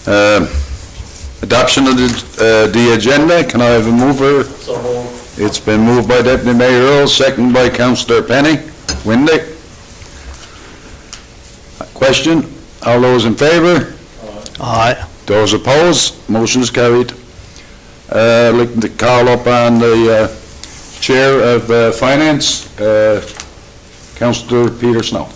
Adoption of the agenda. Can I have a mover? So moved. It's been moved by Deputy Mayor Earl, seconded by Councillor Penny. Windy. Question? All those in favour? Aye. Those opposed? Motion is carried. I'd like to call up on the Chair of Finance, Councillor Peter Snow.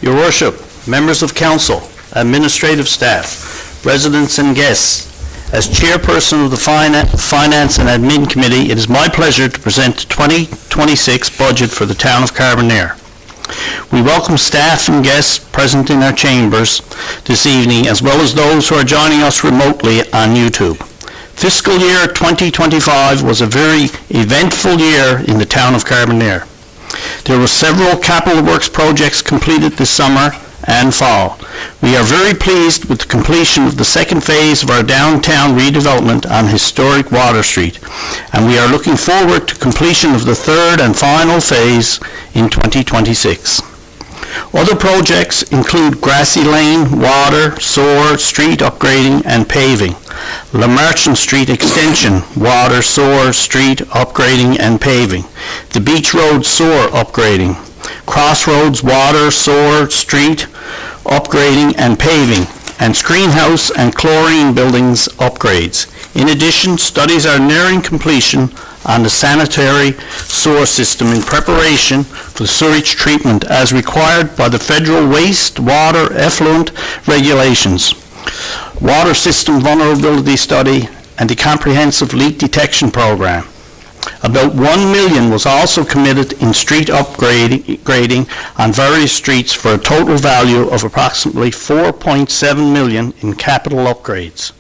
Your Worship, members of Council, administrative staff, residents and guests, as Chairperson of the Finance and Admin Committee, it is my pleasure to present the 2026 budget for the town of Carbonear. We welcome staff and guests present in our chambers this evening, as well as those who are joining us remotely on YouTube. Fiscal year 2025 was a very eventful year in the town of Carbonear. There were several capital works projects completed this summer and fall. We are very pleased with the completion of the second phase of our downtown redevelopment on historic Water Street, and we are looking forward to completion of the third and final phase in 2026. Other projects include Grassy Lane, water, sewer, street upgrading and paving, Lamarchant Street Extension, water, sewer, street upgrading and paving, the Beach Road sewer upgrading, Crossroads water, sewer, street upgrading and paving, and Screenhouse and chlorine buildings upgrades. In addition, studies are nearing completion on the sanitary sewer system in preparation for sewage treatment as required by the federal wastewater effluent regulations, water system vulnerability study, and the comprehensive leak detection program. About $1 million was also committed in street upgrading on various streets for a total value of approximately $4.7 million in capital upgrades.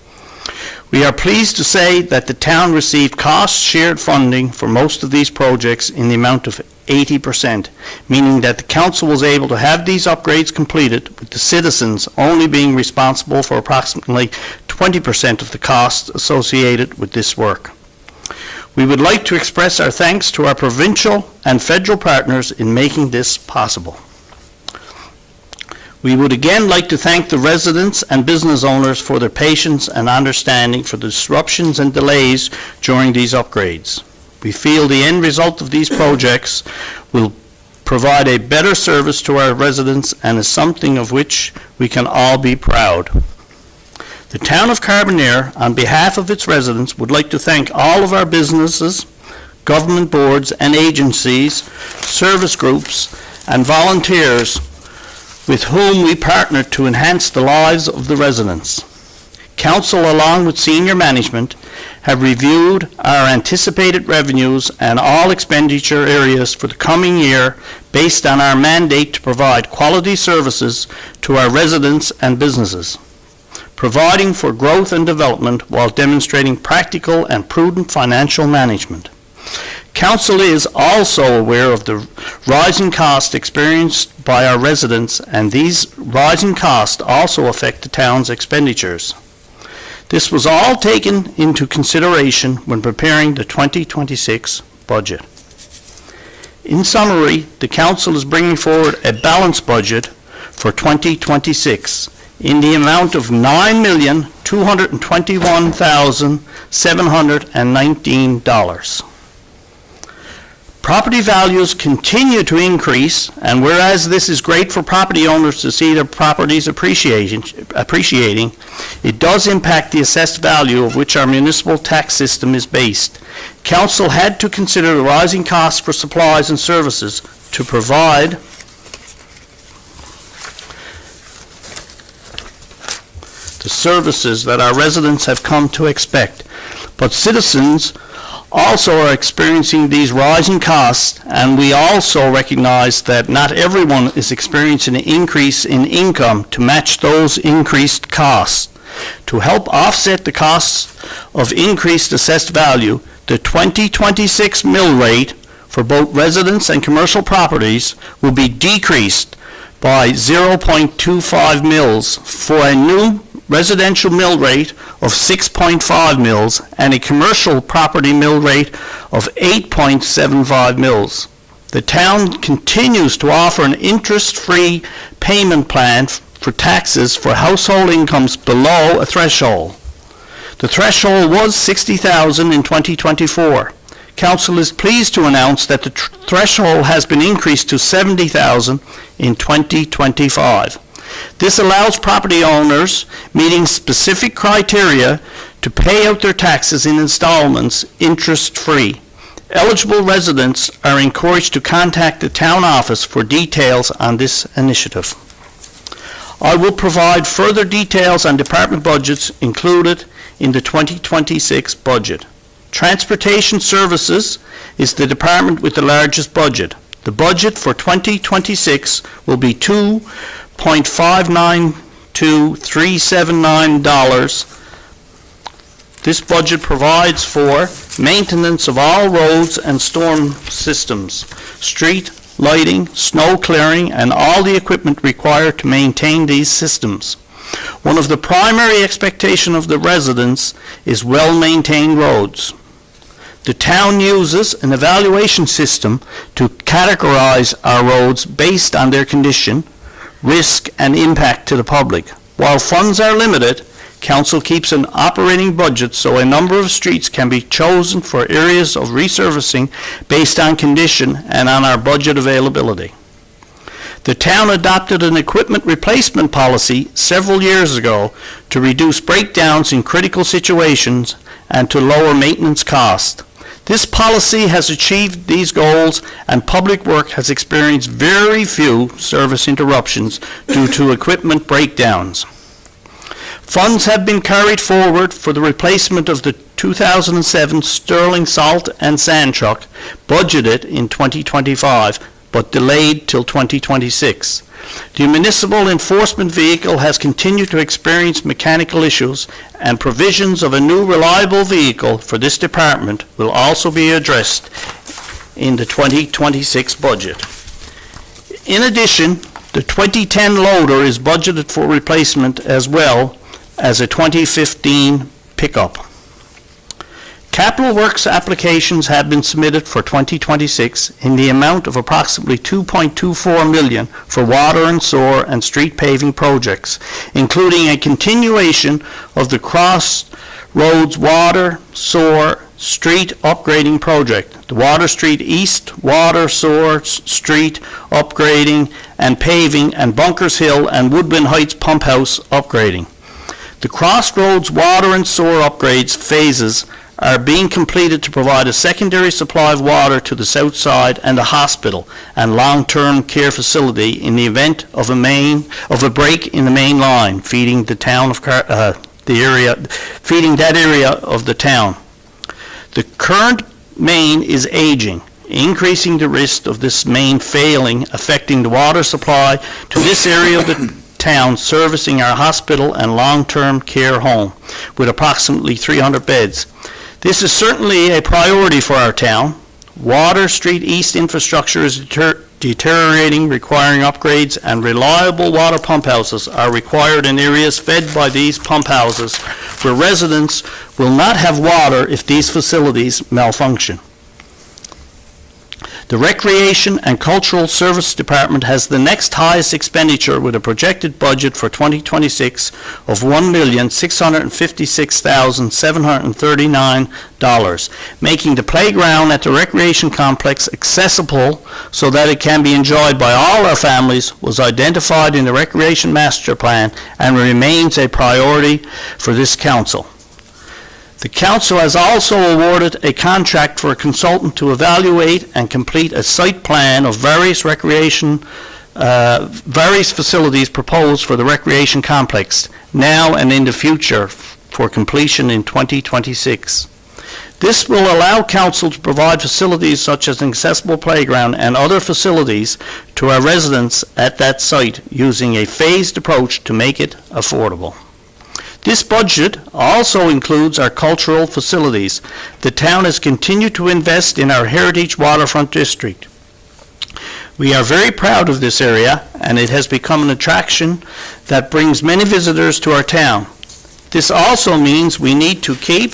We are pleased to say that the town received cost-shared funding for most of these projects in the amount of 80%, meaning that the council was able to have these upgrades completed with the citizens only being responsible for approximately 20% of the costs associated with this work. We would like to express our thanks to our provincial and federal partners in making this possible. We would again like to thank the residents and business owners for their patience and understanding for the disruptions and delays during these upgrades. We feel the end result of these projects will provide a better service to our residents and is something of which we can all be proud. The town of Carbonear, on behalf of its residents, would like to thank all of our businesses, government boards and agencies, service groups, and volunteers with whom we partner to enhance the lives of the residents. Council, along with senior management, have reviewed our anticipated revenues and all expenditure areas for the coming year based on our mandate to provide quality services to our residents and businesses, providing for growth and development while demonstrating practical and prudent financial management. Council is also aware of the rising costs experienced by our residents, and these rising costs also affect the town's expenditures. This was all taken into consideration when preparing the 2026 budget. In summary, the Council is bringing forward a balanced budget for 2026 in the amount of $9,221,719. Property values continue to increase, and whereas this is great for property owners to see their properties appreciating, it does impact the assessed value of which our municipal tax system is based. Council had to consider the rising costs for supplies and services to provide the services that our residents have come to expect. But citizens also are experiencing these rising costs, and we also recognize that not everyone is experiencing an increase in income to match those increased costs. To help offset the costs of increased assessed value, the 2026 mill rate for both residents and commercial properties will be decreased by 0.25 mils for a new residential mill rate of 6.5 mils and a commercial property mill rate of 8.75 mils. The town continues to offer an interest-free payment plan for taxes for household incomes below a threshold. The threshold was $60,000 in 2024. Council is pleased to announce that the threshold has been increased to $70,000 in 2025. This allows property owners meeting specific criteria to pay out their taxes in installments interest-free. Eligible residents are encouraged to contact the town office for details on this initiative. I will provide further details on department budgets included in the 2026 budget. Transportation Services is the department with the largest budget. The budget for 2026 will be $2.592379. This budget provides for maintenance of all roads and storm systems, street lighting, snow clearing, and all the equipment required to maintain these systems. One of the primary expectations of the residents is well-maintained roads. The town uses an evaluation system to categorize our roads based on their condition, risk, and impact to the public. While funds are limited, Council keeps an operating budget so a number of streets can be chosen for areas of resurfacing based on condition and on our budget availability. The town adopted an equipment replacement policy several years ago to reduce breakdowns in critical situations and to lower maintenance costs. This policy has achieved these goals, and Public Works has experienced very few service interruptions due to equipment breakdowns. Funds have been carried forward for the replacement of the 2007 Sterling Salt and Sand Truck, budgeted in 2025, but delayed till 2026. The municipal enforcement vehicle has continued to experience mechanical issues, and provisions of a new reliable vehicle for this department will also be addressed in the 2026 budget. In addition, the 2010 loader is budgeted for replacement as well as a 2015 pickup. Capital Works applications have been submitted for 2026 in the amount of approximately $2.24 million for water and sewer and street paving projects, including a continuation of the Crossroads Water, Sewer, Street Upgrading Project, the Water Street East, Water, Sewer, Street Upgrading and Paving, and Bunkers Hill and Woodbine Heights Pump House Upgrading. The Crossroads Water and Sewer upgrades phases are being completed to provide a secondary supply of water to the south side and a hospital and long-term care facility in the event of a break in the main line feeding the town of feeding that area of the town. The current main is aging, increasing the risk of this main failing, affecting the water supply to this area of the town, servicing our hospital and long-term care home with approximately 300 beds. This is certainly a priority for our town. Water Street East infrastructure is deteriorating, requiring upgrades, and reliable water pump houses are required in areas fed by these pump houses where residents will not have water if these facilities malfunction. The Recreation and Cultural Service Department has the next highest expenditure with a projected budget for 2026 of $1,656,739, making the playground at the recreation complex accessible so that it can be enjoyed by all our families, was identified in the Recreation Master Plan and remains a priority for this council. The council has also awarded a contract for a consultant to evaluate and complete a site plan of various facilities proposed for the recreation complex, now and in the future, for completion in 2026. This will allow council to provide facilities such as an accessible playground and other facilities to our residents at that site, using a phased approach to make it affordable. This budget also includes our cultural facilities. The town has continued to invest in our Heritage Waterfront District. We are very proud of this area, and it has become an attraction that brings many visitors to our town. This also means we need to keep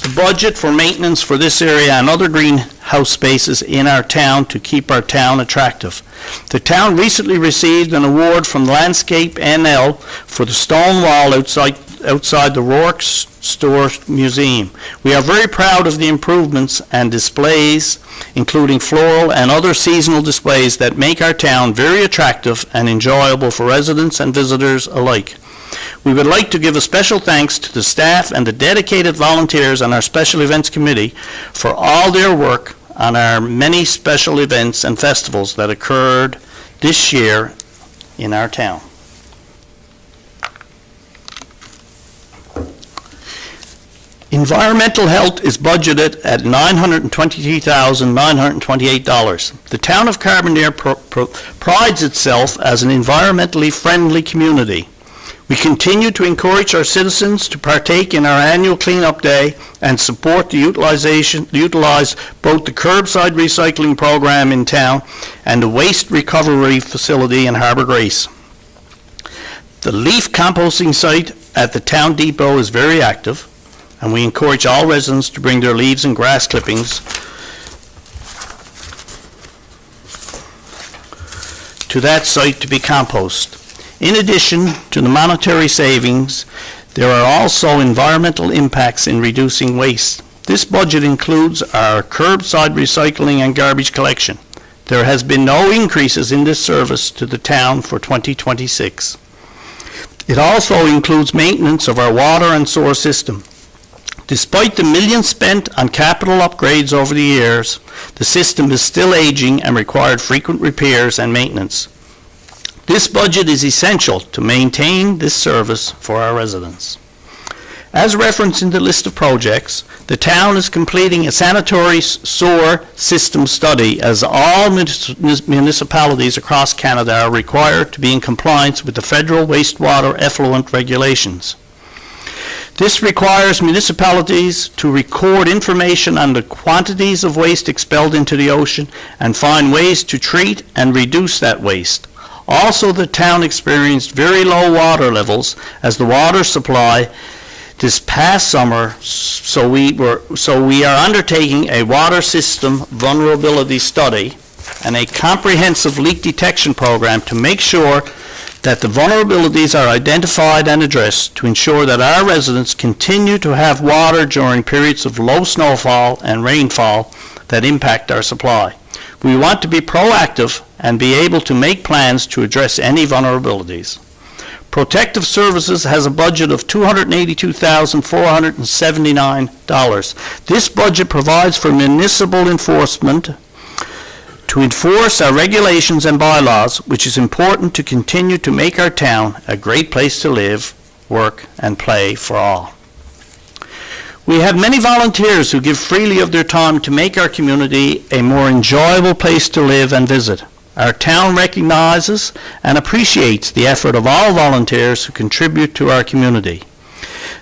the budget for maintenance for this area and other green house spaces in our town to keep our town attractive. The town recently received an award from Landscape NL for the stone wall outside the Rourke Store Museum. We are very proud of the improvements and displays, including floral and other seasonal displays that make our town very attractive and enjoyable for residents and visitors alike. We would like to give a special thanks to the staff and the dedicated volunteers on our Special Events Committee for all their work on our many special events and festivals that occurred this year in our town. Environmental health is budgeted at $923,928. The town of Carbonear prides itself as an environmentally friendly community. We continue to encourage our citizens to partake in our annual cleanup day and support the utilize both the curbside recycling program in town and the waste recovery facility in Harbour Grace. The leaf composting site at the town depot is very active, and we encourage all residents to bring their leaves and grass clippings to that site to be composted. In addition to the monetary savings, there are also environmental impacts in reducing waste. This budget includes our curbside recycling and garbage collection. There has been no increases in this service to the town for 2026. It also includes maintenance of our water and sewer system. Despite the millions spent on capital upgrades over the years, the system is still aging and required frequent repairs and maintenance. This budget is essential to maintain this service for our residents. As referenced in the list of projects, the town is completing a sanitary sewer system study, as all municipalities across Canada are required to be in compliance with the federal wastewater effluent regulations. This requires municipalities to record information on the quantities of waste expelled into the ocean and find ways to treat and reduce that waste. Also, the town experienced very low water levels as the water supply this past summer, so we are undertaking a water system vulnerability study and a comprehensive leak detection program to make sure that the vulnerabilities are identified and addressed to ensure that our residents continue to have water during periods of low snowfall and rainfall that impact our supply. We want to be proactive and be able to make plans to address any vulnerabilities. Protective Services has a budget of $282,479. This budget provides for municipal enforcement to enforce our regulations and bylaws, which is important to continue to make our town a great place to live, work, and play for all. We have many volunteers who give freely of their time to make our community a more enjoyable place to live and visit. Our town recognizes and appreciates the effort of all volunteers who contribute to our community.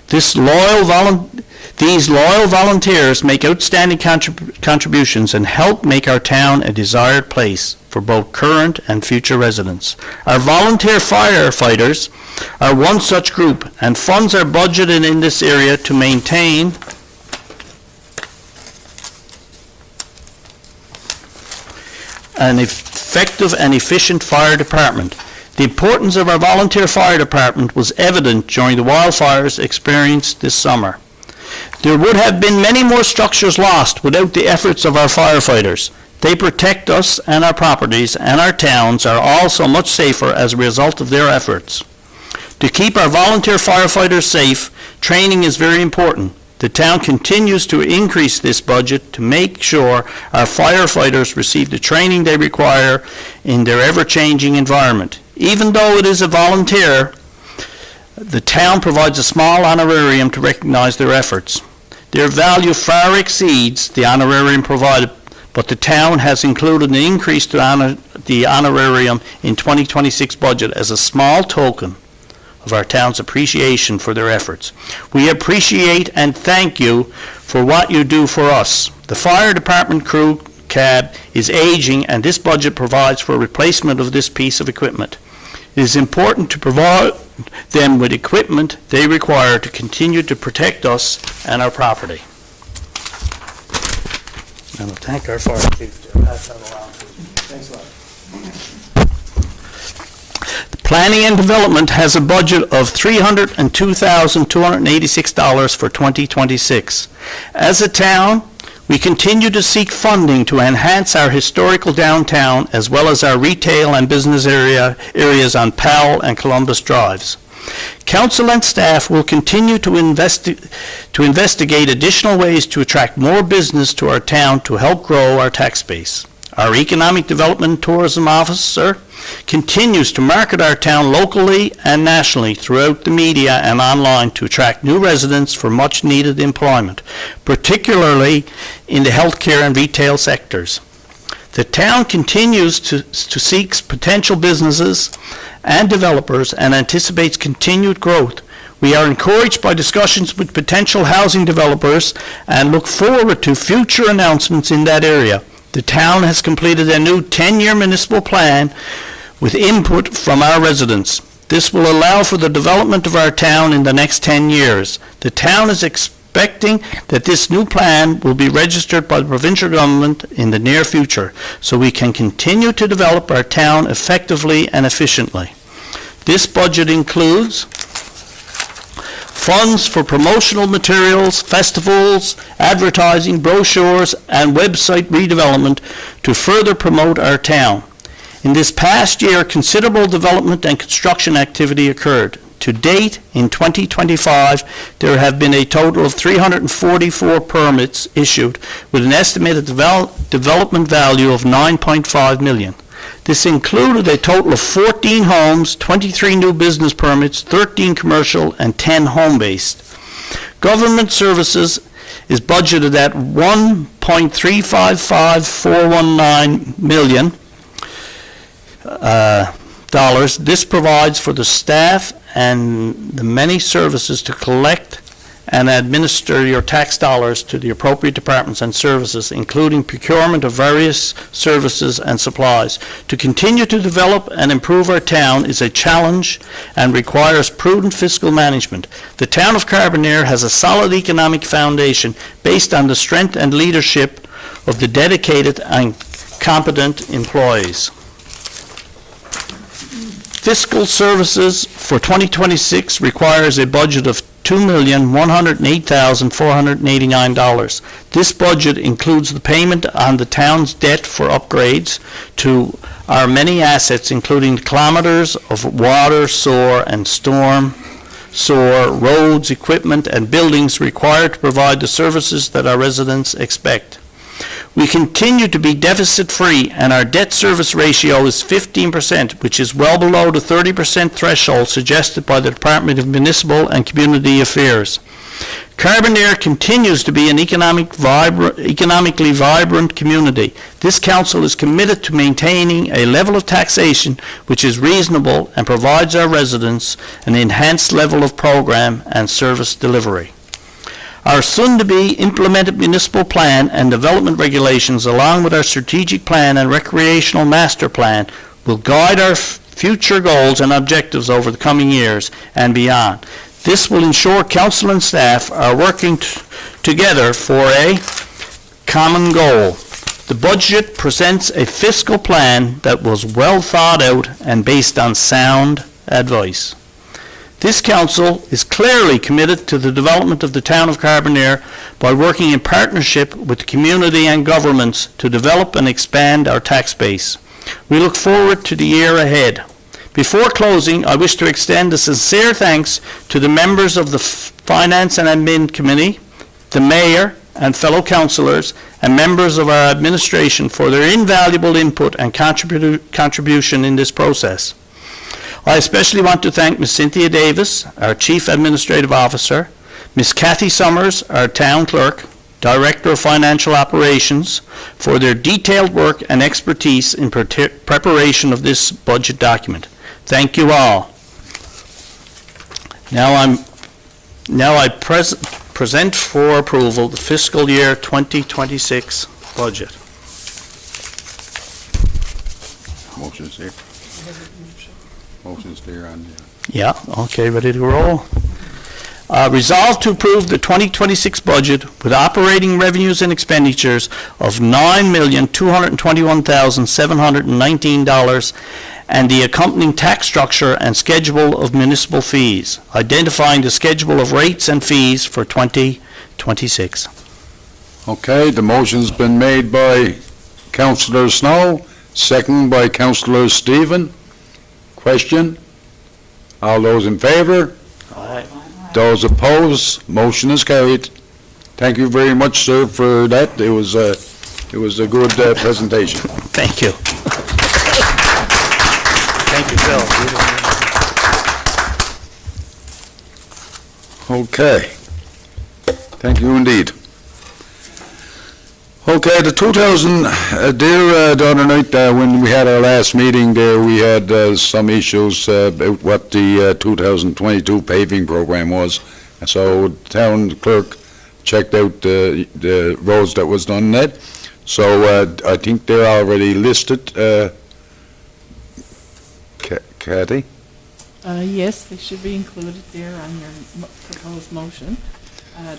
These loyal volunteers make outstanding contributions and help make our town a desired place for both current and future residents. Our volunteer firefighters are one such group, and funds are budgeted in this area to maintain an effective and efficient fire department. The importance of our volunteer fire department was evident during the wildfires experienced this summer. There would have been many more structures lost without the efforts of our firefighters. They protect us and our properties, and our towns are also much safer as a result of their efforts. To keep our volunteer firefighters safe, training is very important. The town continues to increase this budget to make sure our firefighters receive the training they require in their ever-changing environment. Even though it is a volunteer, the town provides a small honorarium to recognize their efforts. Their value far exceeds the honorarium provided, but the town has included an increase to the honorarium in 2026 budget as a small token of our town's appreciation for their efforts. We appreciate and thank you for what you do for us. The fire department crew cab is aging, and this budget provides for replacement of this piece of equipment. It is important to provide them with equipment they require to continue to protect us and our property. And we'll thank our fire chief. Pass that around. Thanks a lot. Planning and Development has a budget of $302,286 for 2026. As a town, we continue to seek funding to enhance our historical downtown as well as our retail and business areas on Powell and Columbus Drives. Council and staff will continue to investigate additional ways to attract more business to our town to help grow our tax base. Our Economic Development and Tourism Officer continues to market our town locally and nationally throughout the media and online to attract new residents for much-needed employment, particularly in the healthcare and retail sectors. The town continues to seek potential businesses and developers and anticipates continued growth. We are encouraged by discussions with potential housing developers and look forward to future announcements in that area. The town has completed a new 10-year municipal plan with input from our residents. This will allow for the development of our town in the next 10 years. The town is expecting that this new plan will be registered by the provincial government in the near future, so we can continue to develop our town effectively and efficiently. This budget includes funds for promotional materials, festivals, advertising, brochures, and website redevelopment to further promote our town. In this past year, considerable development and construction activity occurred. To date, in 2025, there have been a total of 344 permits issued with an estimated development value of $9.5 million. This included a total of 14 homes, 23 new business permits, 13 commercial, and 10 home-based. Government services is budgeted at $1.355419 million. This provides for the staff and the many services to collect and administer your tax dollars to the appropriate departments and services, including procurement of various services and supplies. To continue to develop and improve our town is a challenge and requires prudent fiscal management. The town of Carbonear has a solid economic foundation based on the strength and leadership of the dedicated and competent employees. Fiscal services for 2026 requires a budget of $2,108,489. This budget includes the payment on the town's debt for upgrades to our many assets, including kilometers of water, sewer, and storm sewer, roads, equipment, and buildings required to provide the services that our residents expect. We continue to be deficit-free, and our debt service ratio is 15%, which is well below the 30% threshold suggested by the Department of Municipal and Community Affairs. Carbonear continues to be an economically vibrant community. This council is committed to maintaining a level of taxation which is reasonable and provides our residents an enhanced level of program and service delivery. Our soon-to-be implemented municipal plan and development regulations, along with our strategic plan and recreational master plan, will guide our future goals and objectives over the coming years and beyond. This will ensure council and staff are working together for a common goal. The budget presents a fiscal plan that was well thought out and based on sound advice. This council is clearly committed to the development of the town of Carbonear by working in partnership with the community and governments to develop and expand our tax base. We look forward to the year ahead. Before closing, I wish to extend a sincere thanks to the members of the Finance and Admin Committee, the Mayor and fellow councillors, and members of our administration for their invaluable input and contribution in this process. I especially want to thank Ms. Cynthia Davis, our Chief Administrative Officer, Ms. Kathy Summers, our Town Clerk, Director of Financial Operations, for their detailed work and expertise in preparation of this budget document. Thank you all. Now I present for approval the fiscal year 2026 budget. Motion's here. Motion's there on. Yeah, okay, ready to roll. Resolved to approve the 2026 budget with operating revenues and expenditures of $9,221,719 and the accompanying tax structure and schedule of municipal fees, identifying the schedule of rates and fees for 2026. Okay, the motion's been made by Councillor Snow, second by Councillor Stephen. Question? All those in favor? Aye. Those opposed? Motion is carried. Thank you very much, sir, for that. It was a good presentation. Thank you. Thank you, Phil. Okay. Thank you indeed. Okay, the 2000, the other night when we had our last meeting there, we had some issues about what the 2022 paving program was. And so the town clerk checked out the roads that was done net. So I think they're already listed. Kathy? Yes, they should be included there on your proposed motion.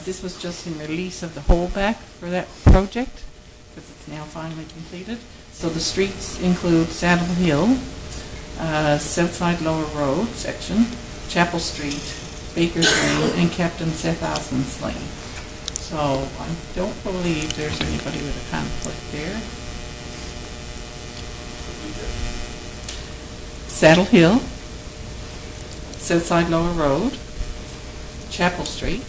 This was just in release of the holdback for that project, because it's now finally completed. So the streets include Saddle Hill, Southside Lower Road section, Chapel Street, Baker's Lane, and Captain Seth Osmond's Lane. So I don't believe there's anybody with a conflict there. Saddle Hill, Southside Lower Road, Chapel Street,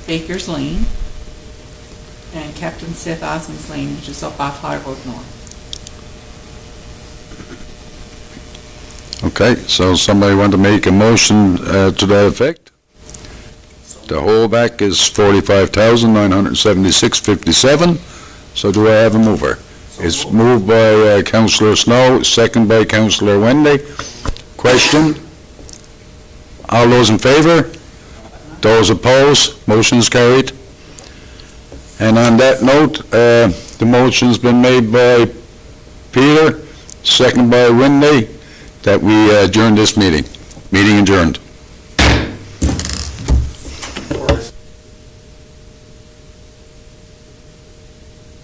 Baker's Lane, and Captain Seth Osmond's Lane, which is up off High Road North. Okay, so somebody want to make a motion to that effect? The holdback is $45,976.57. So do I have a mover? It's moved by Councillor Snow, second by Councillor Wendy. Question? All those in favor? Those opposed? Motion is carried. And on that note, the motion's been made by Peter, second by Wendy, that we adjourn this meeting. Meeting adjourned.